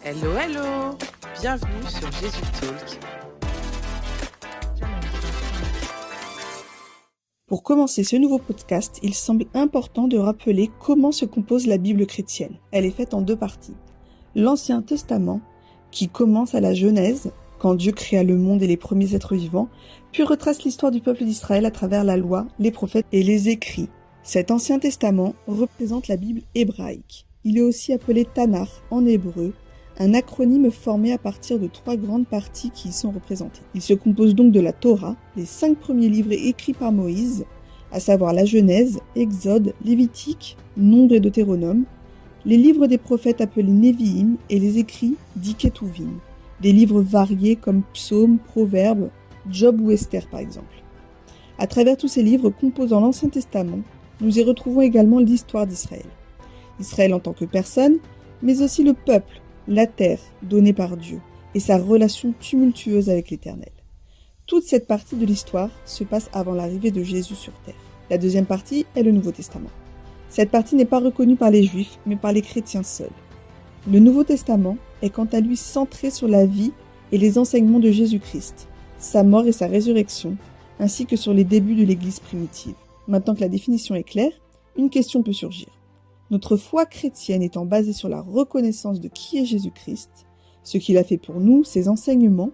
Hello, hello! Bienvenue sur Jésus Talk. Pour commencer ce nouveau podcast, il semble important de rappeler comment se compose la Bible chrétienne. Elle est faite en deux parties. L'Ancien Testament, qui commence à la Genèse, quand Dieu créa le monde et les premiers êtres vivants, puis retrace l'histoire du peuple d'Israël à travers la loi, les prophètes et les écrits. Cet Ancien Testament représente la Bible hébraïque. Il est aussi appelé Tanakh en hébreu, un acronyme formé à partir de 3 grandes parties qui y sont représentées. Il se compose donc de la Torah, les 5 premiers livres écrits par Moïse, à savoir la Genèse, Exode, Lévitique, Nombre et Deutéronome, les livres des prophètes appelés Nevi'im et les écrits d'Iketuvim, des livres variés comme Psaumes, Proverbes, Job ou Esther par exemple. À travers tous ces livres composant l'Ancien Testament, nous y retrouvons également l'histoire d'Israël. Israël en tant que personne, mais aussi le peuple, la terre donnée par Dieu et sa relation tumultueuse avec l'Éternel. Toute cette partie de l'histoire se passe avant l'arrivée de Jésus sur terre. La deuxième partie est le Nouveau Testament. Cette partie n'est pas reconnue par les Juifs, mais par les chrétiens seuls. Le Nouveau Testament est quant à lui centré sur la vie et les enseignements de Jésus-Christ, sa mort et sa résurrection, ainsi que sur les débuts de l'Église primitive. Maintenant que la définition est claire, une question peut surgir. Notre foi chrétienne étant basée sur la reconnaissance de qui est Jésus-Christ, ce qu'il a fait pour nous, ses enseignements,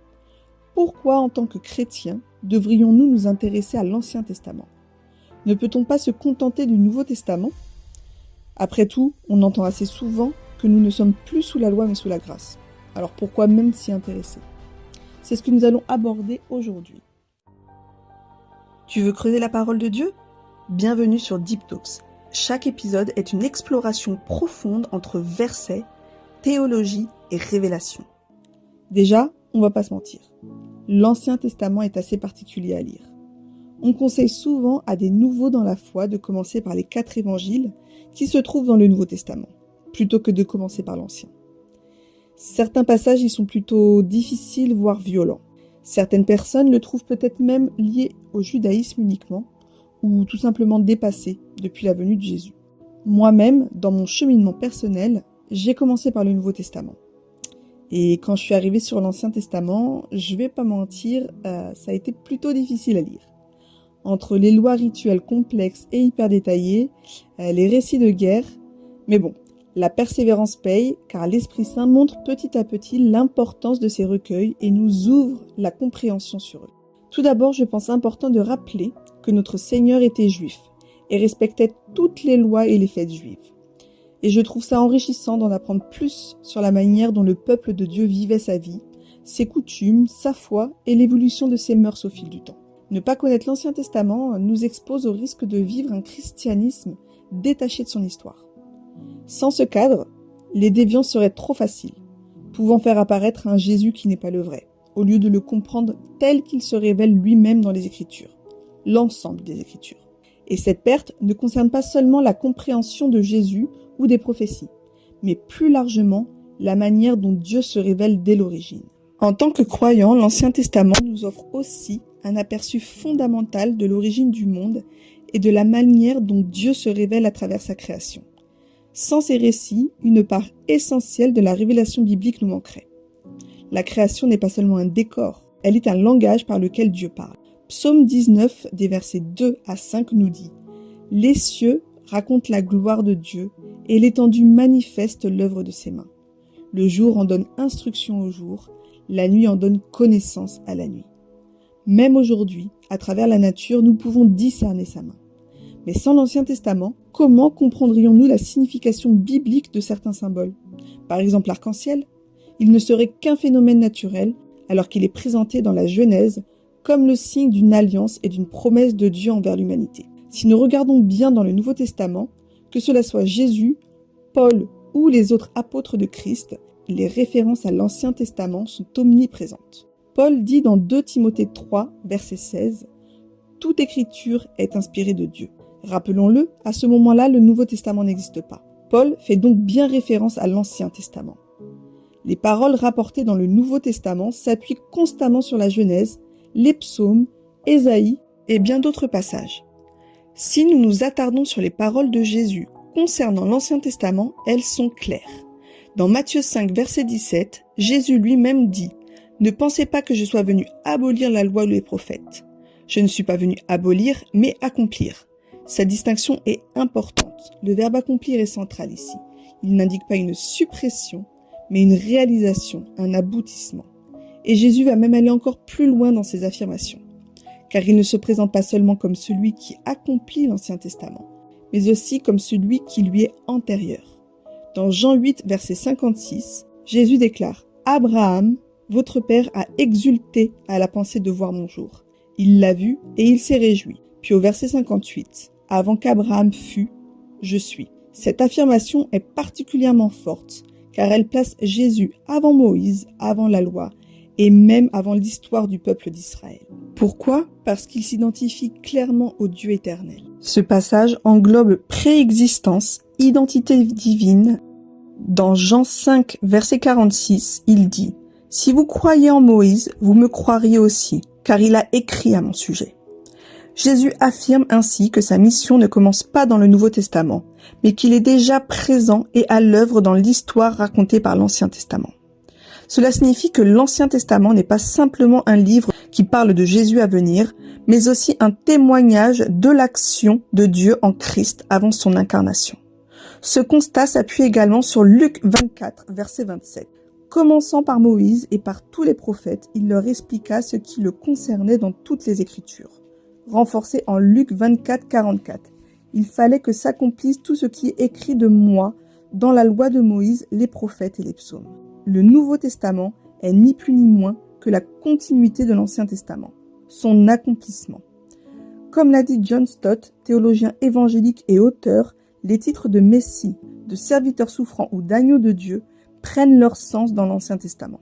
pourquoi en tant que chrétiens devrions-nous nous intéresser à l'Ancien Testament ? Ne peut-on pas se contenter du Nouveau Testament ? Après tout, on entend assez souvent que nous ne sommes plus sous la loi mais sous la grâce. Alors pourquoi même s'y intéresser ? C'est ce que nous allons aborder aujourd'hui. Tu veux creuser la parole de Dieu ? Bienvenue sur Deep Talks. Chaque épisode est une exploration profonde entre versets, théologie et révélation. Déjà, on va pas se mentir. L'Ancien Testament est assez particulier à lire. On conseille souvent à des nouveaux dans la foi de commencer par les 4 évangiles qui se trouvent dans le Nouveau Testament, plutôt que de commencer par l'Ancien. Certains passages y sont plutôt difficiles, voire violents. Certaines personnes le trouvent peut-être même lié au judaïsme uniquement, ou tout simplement dépassé depuis la venue de Jésus. Moi-même, dans mon cheminement personnel, j'ai commencé par le Nouveau Testament. Et quand je suis arrivée sur l'Ancien Testament, je vais pas mentir, ça a été plutôt difficile à lire. Entre les lois rituelles complexes et hyper détaillées, les récits de guerre, mais bon, la persévérance paye, car l'Esprit Saint montre petit à petit l'importance de ces recueils et nous ouvre la compréhension sur eux. Tout d'abord, je pense important de rappeler que notre Seigneur était juif et respectait toutes les lois et les fêtes juives. Et je trouve ça enrichissant d'en apprendre plus sur la manière dont le peuple de Dieu vivait sa vie, ses coutumes, sa foi et l'évolution de ses mœurs au fil du temps. Ne pas connaître l'Ancien Testament nous expose au risque de vivre un christianisme détaché de son histoire. Sans ce cadre, les déviants seraient trop faciles, pouvant faire apparaître un Jésus qui n'est pas le vrai, au lieu de le comprendre tel qu'il se révèle lui-même dans les Écritures, l'ensemble des Écritures. Et cette perte ne concerne pas seulement la compréhension de Jésus ou des prophéties, mais plus largement la manière dont Dieu se révèle dès l'origine. En tant que croyants, l'Ancien Testament nous offre aussi un aperçu fondamental de l'origine du monde et de la manière dont Dieu se révèle à travers sa création. Sans ces récits, une part essentielle de la révélation biblique nous manquerait. La création n'est pas seulement un décor, elle est un langage par lequel Dieu parle. Psaume 19, des versets 2 à 5 nous dit « Les cieux racontent la gloire de Dieu et l'étendue manifeste l'œuvre de ses mains. Le jour en donne instruction au jour, la nuit en donne connaissance à la nuit. » Même aujourd'hui, à travers la nature, nous pouvons discerner sa main. Mais sans l'Ancien Testament, comment comprendrions-nous la signification biblique de certains symboles ? Par exemple l'arc-en-ciel ? Il ne serait qu'un phénomène naturel, alors qu'il est présenté dans la Genèse comme le signe d'une alliance et d'une promesse de Dieu envers l'humanité. Si nous regardons bien dans le Nouveau Testament, que cela soit Jésus, Paul ou les autres apôtres de Christ, les références à l'Ancien Testament sont omniprésentes. Paul dit dans 2 Timothée 3, verset 16, « Toute écriture est inspirée de Dieu. » Rappelons-le, à ce moment-là, le Nouveau Testament n'existe pas. Paul fait donc bien référence à l'Ancien Testament. Les paroles rapportées dans le Nouveau Testament s'appuient constamment sur la Genèse, les psaumes, Ésaïe et bien d'autres passages. Si nous nous attardons sur les paroles de Jésus concernant l'Ancien Testament, elles sont claires. Dans Matthieu 5, verset 17, Jésus lui-même dit « Ne pensez pas que je sois venu abolir la loi ou les prophètes. Je ne suis pas venu abolir, mais accomplir. » Sa distinction est importante. Le verbe accomplir est central ici. Il n'indique pas une suppression, mais une réalisation, un aboutissement. Et Jésus va même aller encore plus loin dans ses affirmations, car il ne se présente pas seulement comme celui qui accomplit l'Ancien Testament, mais aussi comme celui qui lui est antérieur. Dans Jean 8, verset 56, Jésus déclare « Abraham, votre père, a exulté à la pensée de voir mon jour. Il l'a vu et il s'est réjoui. » Puis au verset 58, « Avant qu'Abraham fût, je suis. » Cette affirmation est particulièrement forte, car elle place Jésus avant Moïse, avant la loi, et même avant l'histoire du peuple d'Israël. Pourquoi ? Parce qu'il s'identifie clairement au Dieu éternel. Ce passage englobe préexistence, identité divine. Dans Jean 5, verset 46, il dit « Si vous croyez en Moïse, vous me croiriez aussi, car il a écrit à mon sujet. » Jésus affirme ainsi que sa mission ne commence pas dans le Nouveau Testament, mais qu'il est déjà présent et à l'œuvre dans l'histoire racontée par l'Ancien Testament. Cela signifie que l'Ancien Testament n'est pas simplement un livre qui parle de Jésus à venir, mais aussi un témoignage de l'action de Dieu en Christ avant son incarnation. Ce constat s'appuie également sur Luc 24, verset 27. Commençant par Moïse et par tous les prophètes, il leur expliqua ce qui le concernait dans toutes les Écritures. Renforcé en Luc 24, 44. Il fallait que s'accomplisse tout ce qui est écrit de moi dans la loi de Moïse, les prophètes et les psaumes. Le Nouveau Testament est ni plus ni moins que la continuité de l'Ancien Testament, son accomplissement. Comme l'a dit John Stott, théologien évangélique et auteur, les titres de Messie, de serviteur souffrant ou d'agneau de Dieu prennent leur sens dans l'Ancien Testament.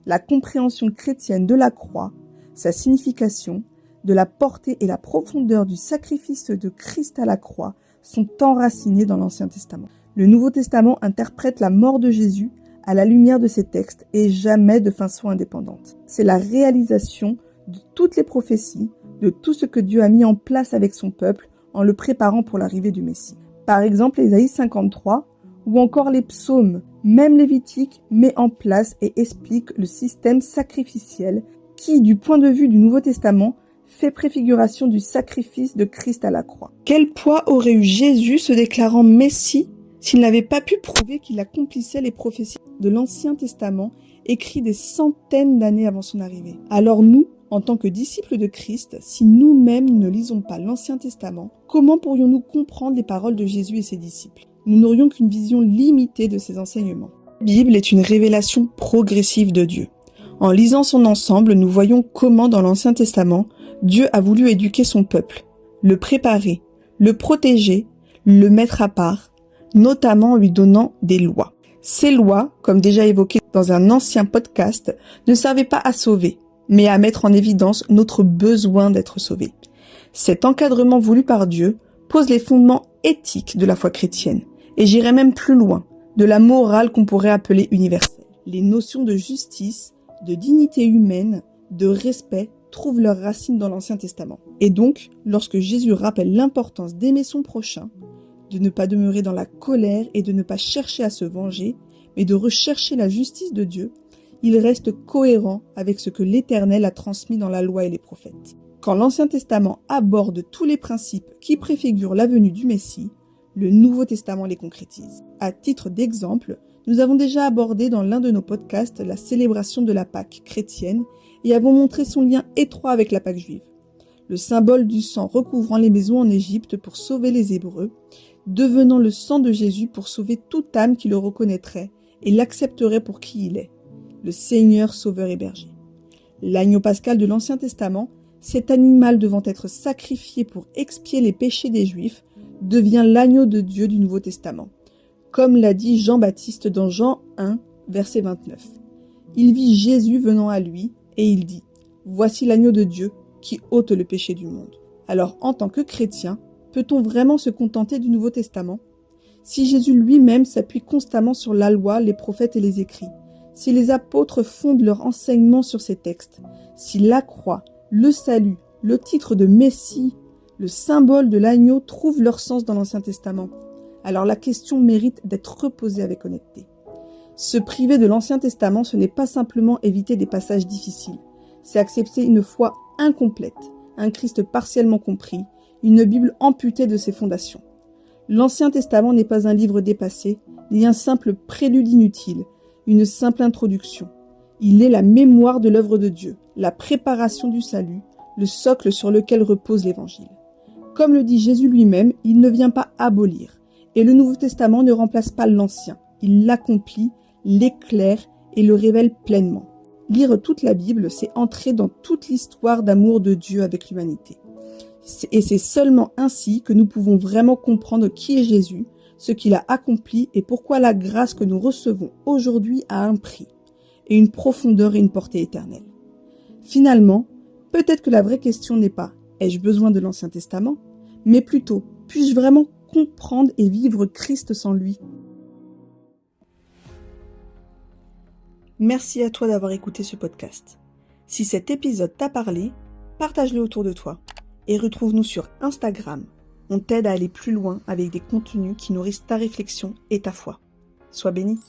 La compréhension chrétienne de la croix, sa signification, de la portée et la profondeur du sacrifice de Christ à la croix sont enracinées dans l'Ancien Testament. Le Nouveau Testament interprète la mort de Jésus à la lumière de ces textes et jamais de façon indépendante. C'est la réalisation de toutes les prophéties, de tout ce que Dieu a mis en place avec son peuple en le préparant pour l'arrivée du Messie. Par exemple, Ésaïe 53 ou encore les psaumes, même Lévitique, met en place et explique le système sacrificiel qui, du point de vue du Nouveau Testament, fait préfiguration du sacrifice de Christ à la croix. Quel poids aurait eu Jésus se déclarant Messie s'il n'avait pas pu prouver qu'il accomplissait les prophéties de l'Ancien Testament écrites des centaines d'années avant son arrivée? Alors nous, en tant que disciples de Christ, si nous-mêmes ne lisons pas l'Ancien Testament, comment pourrions-nous comprendre les paroles de Jésus et ses disciples? Nous n'aurions qu'une vision limitée de ses enseignements. La Bible est une révélation progressive de Dieu. En lisant son ensemble, nous voyons comment dans l'Ancien Testament, Dieu a voulu éduquer son peuple, le préparer, le protéger, le mettre à part, notamment en lui donnant des lois. Ces lois, comme déjà évoqué dans un ancien podcast, ne servaient pas à sauver, mais à mettre en évidence notre besoin d'être sauvé. Cet encadrement voulu par Dieu pose les fondements éthiques de la foi chrétienne, et j'irai même plus loin, de la morale qu'on pourrait appeler universelle. Les notions de justice, de dignité humaine, de respect trouvent leurs racines dans l'Ancien Testament. Et donc, lorsque Jésus rappelle l'importance d'aimer son prochain, de ne pas demeurer dans la colère et de ne pas chercher à se venger, mais de rechercher la justice de Dieu, il reste cohérent avec ce que l'Éternel a transmis dans la loi et les prophètes. Quand l'Ancien Testament aborde tous les principes qui préfigurent la venue du Messie, le Nouveau Testament les concrétise. À titre d'exemple, nous avons déjà abordé dans l'un de nos podcasts la célébration de la Pâque chrétienne et avons montré son lien étroit avec la Pâque juive. Le symbole du sang recouvrant les maisons en Égypte pour sauver les Hébreux, devenant le sang de Jésus pour sauver toute âme qui le reconnaîtrait et l'accepterait pour qui il est, le Seigneur sauveur et berger. L'agneau pascal de l'Ancien Testament, cet animal devant être sacrifié pour expier les péchés des Juifs, devient l'agneau de Dieu du Nouveau Testament, comme l'a dit Jean-Baptiste dans Jean 1, verset 29. Il vit Jésus venant à lui, et il dit « Voici l'agneau de Dieu qui ôte le péché du monde ». Alors, en tant que chrétien, peut-on vraiment se contenter du Nouveau Testament? Si Jésus lui-même s'appuie constamment sur la loi, les prophètes et les écrits, si les apôtres fondent leur enseignement sur ces textes, si la croix, le salut, le titre de Messie, le symbole de l'agneau trouvent leur sens dans l'Ancien Testament, alors la question mérite d'être reposée avec honnêteté. Se priver de l'Ancien Testament, ce n'est pas simplement éviter des passages difficiles, c'est accepter une foi incomplète, un Christ partiellement compris, une Bible amputée de ses fondations. L'Ancien Testament n'est pas un livre dépassé, ni un simple prélude inutile, une simple introduction. Il est la mémoire de l'œuvre de Dieu, la préparation du salut, le socle sur lequel repose l'Évangile. Comme le dit Jésus lui-même, il ne vient pas abolir, et le Nouveau Testament ne remplace pas l'Ancien. Il l'accomplit, l'éclaire et le révèle pleinement. Lire toute la Bible, c'est entrer dans toute l'histoire d'amour de Dieu avec l'humanité. Et c'est seulement ainsi que nous pouvons vraiment comprendre qui est Jésus, ce qu'il a accompli et pourquoi la grâce que nous recevons aujourd'hui a un prix, et une profondeur et une portée éternelle. Finalement, peut-être que la vraie question n'est pas « ai-je besoin de l'Ancien Testament ?», mais plutôt « puis-je vraiment comprendre et vivre Christ sans lui ?» Merci à toi d'avoir écouté ce podcast. Si cet épisode t'a parlé, partage-le autour de toi et retrouve-nous sur Instagram. On t'aide à aller plus loin avec des contenus qui nourrissent ta réflexion et ta foi. Sois béni.